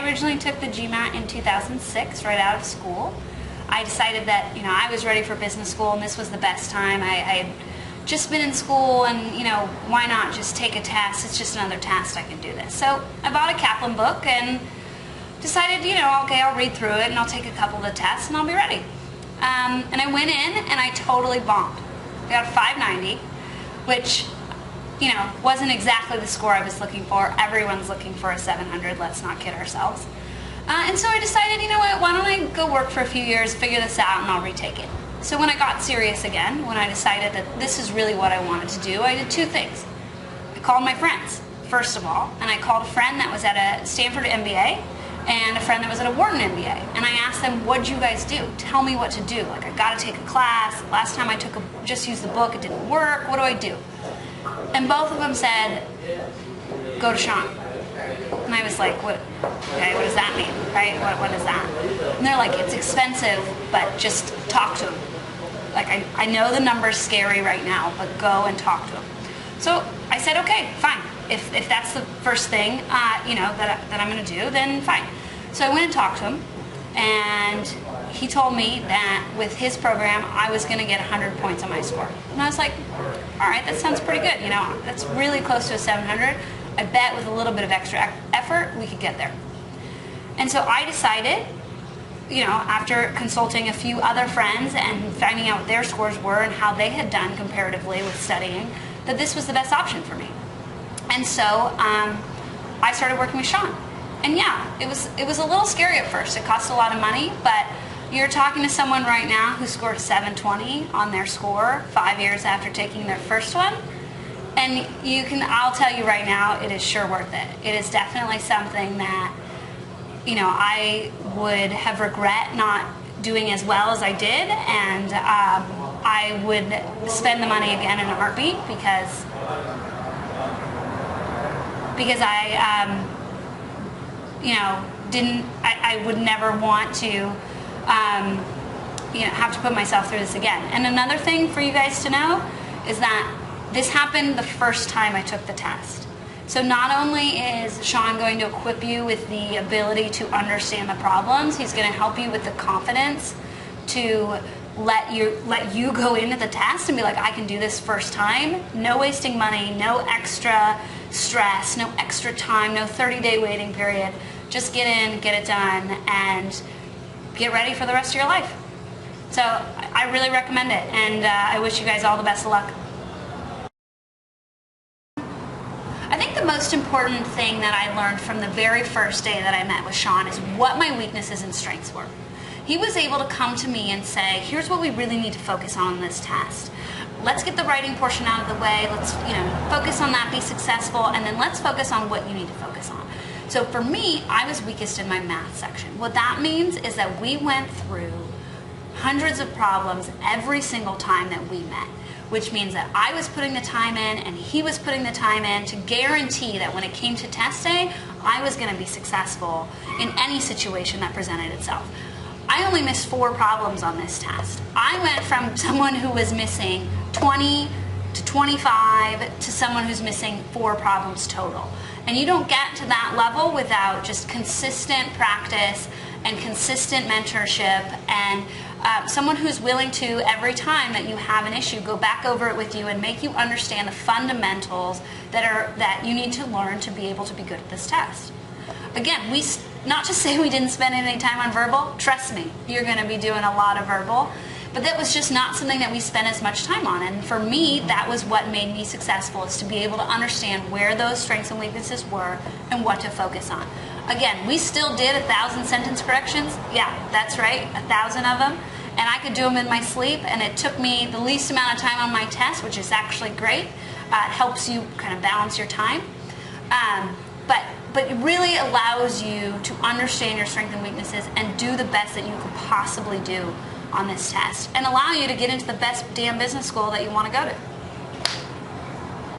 originally took the GMAT in 2006, right out of school. I decided that, I was ready for business school and this was the best time. I had just been in school and, why not just take a test? It's just another test, I can do this. So I bought a Kaplan book and decided, okay, I'll read through it and I'll take a couple of the tests and I'll be ready. And I went in and I totally bombed. I got a 590, which, wasn't exactly the score I was looking for. Everyone's looking for a 700, let's not kid ourselves. And so I decided, why don't I go work for a few years, figure this out, and I'll retake it. So when I got serious again, when I decided that this is really what I wanted to do, I did two things. I called my friends, first of all, and I called a friend that was at a Stanford MBA and a friend that was at a Wharton MBA. And I asked them, what'd you guys do? Tell me what to do. Like, I gotta take a class. Last time I just used the book, it didn't work. What do I do? And both of them said, go to Shawn. And I was like, okay, what does that mean, right? What is that? And they're like, it's expensive, but just talk to him. Like, I know the number's scary right now, but go and talk to him. So I said, okay, fine. If that's the first thing, that I'm going to do, then fine. So I went and talked to him, and he told me that with his program, I was going to get 100 points on my score. And I was like, all right, that sounds pretty good. That's really close to a 700. I bet with a little bit of extra effort, we could get there. And so I decided, after consulting a few other friends and finding out what their scores were and how they had done comparatively with studying, that this was the best option for me. And so I started working with Shawn. And yeah, it was a little scary at first. It cost a lot of money, but you're talking to someone right now who scored a 720 on their score 5 years after taking their first one. And I'll tell you right now, it is sure worth it. It is definitely something that, I would have regret not doing as well as I did, and I would spend the money again in a heartbeat because I would never want to, have to put myself through this again. And another thing for you guys to know is that this happened the first time I took the test. So not only is Shawn going to equip you with the ability to understand the problems, he's going to help you with the confidence to let you go into the test and be like, I can do this first time. No wasting money, no extra stress, no extra time, no 30-day waiting period. Just get in, get it done, and get ready for the rest of your life. So I really recommend it, and I wish you guys all the best of luck. I think the most important thing that I learned from the very first day that I met with Shawn is what my weaknesses and strengths were. He was able to come to me and say, here's what we really need to focus on in this test. Let's get the writing portion out of the way, let's focus on that, be successful, and then let's focus on what you need to focus on. So for me, I was weakest in my math section. What that means is that we went through hundreds of problems every single time that we met, which means that I was putting the time in and he was putting the time in to guarantee that when it came to test day, I was going to be successful in any situation that presented itself. I only missed 4 problems on this test. I went from someone who was missing 20 to 25 to someone who's missing 4 problems total. And you don't get to that level without just consistent practice and consistent mentorship and someone who's willing to, every time that you have an issue, go back over it with you and make you understand the fundamentals that you need to learn to be able to be good at this test. Again, not to say we didn't spend any time on verbal. Trust me, you're going to be doing a lot of verbal. But that was just not something that we spent as much time on. And for me, that was what made me successful, is to be able to understand where those strengths and weaknesses were and what to focus on. Again, we still did 1,000 sentence corrections. Yeah, that's right, 1,000 of them. And I could do them in my sleep, and it took me the least amount of time on my test, which is actually great. It helps you kind of balance your time. But it really allows you to understand your strengths and weaknesses and do the best that you could possibly do on this test, and allow you to get into the best damn business school that you want to go to.